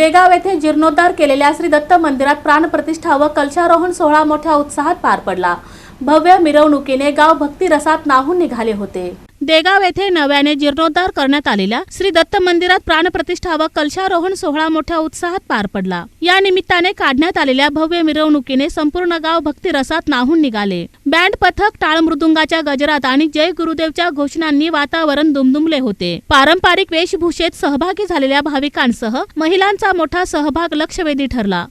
देगाव येथे जीर्णोद्धार केलेल्या श्री दत्त मंदिरात प्राणप्रतिष्ठा व कलशारोहण सोहळा मोठ्या उत्साहात पार पडला। भव्य मिरवणुकीने गाव भक्ती रसात न्हाऊन निघाले होते। देगाव येथे नव्याने जीर्णोद्धार करण्यात आलेल्या श्री दत्त मंदिरात प्राणप्रतिष्ठा व कलशारोहण सोहळा मोठ्या उत्साहात पार पडला। या निमित्ताने काढण्यात आलेल्या भव्य मिरवणुकीने संपूर्ण गाव भक्ती रसात न्हाऊन निघाले। बँड पथक, टाळ मृदुंगाच्या गजरात आणि जय गुरुदेवच्या घोषणांनी वातावरण दुमदुमले होते। पारंपरिक वेशभूषेत सहभागी झालेल्या भाविकांसह महिलांचा मोठा सहभाग लक्षवेधी ठरला।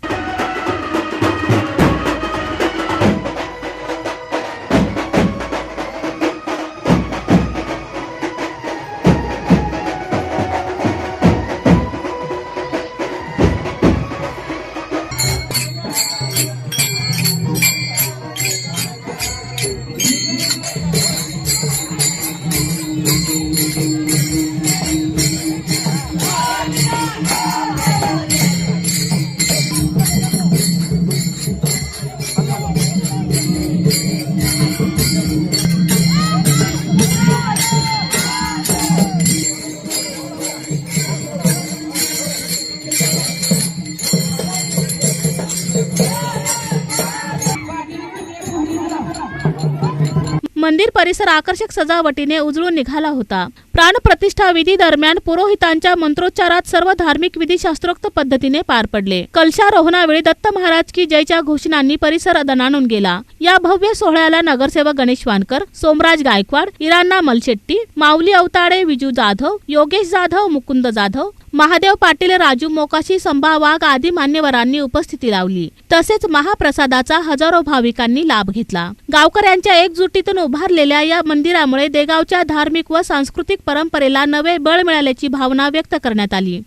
मंदिर परिसर आकर्षक सजावटीने उजळून निघाला होता। प्राणप्रतिष्ठा विधी दरम्यान पुरोहितांच्या मंत्रोच्चारात सर्व धार्मिक विधी शास्त्रोक्त पद्धतीने पार पडले। कलशारोहणावेळी दत्त महाराज की जयच्या घोषणांनी परिसर दणाणून गेला। या भव्य सोहळ्याला नगरसेवक गणेश वानकर, सोमराज गायकवाड, इराणा मलशेट्टी, माऊली अवताडे, विजू जाधव, योगेश जाधव, मुकुंद जाधव, महादेव पाटील, राजू मोकाशी, संभा वाघ आदी मान्यवरांनी उपस्थिती लावली। तसेच महाप्रसादाचा हजारो भाविकांनी लाभ घेतला। गावकऱ्यांच्या एकजुटीतून उभारलेल्या या मंदिरामुळे देगावच्या धार्मिक व सांस्कृतिक परंपरेला नवे बळ मिळाल्याची भावना व्यक्त करण्यात आली।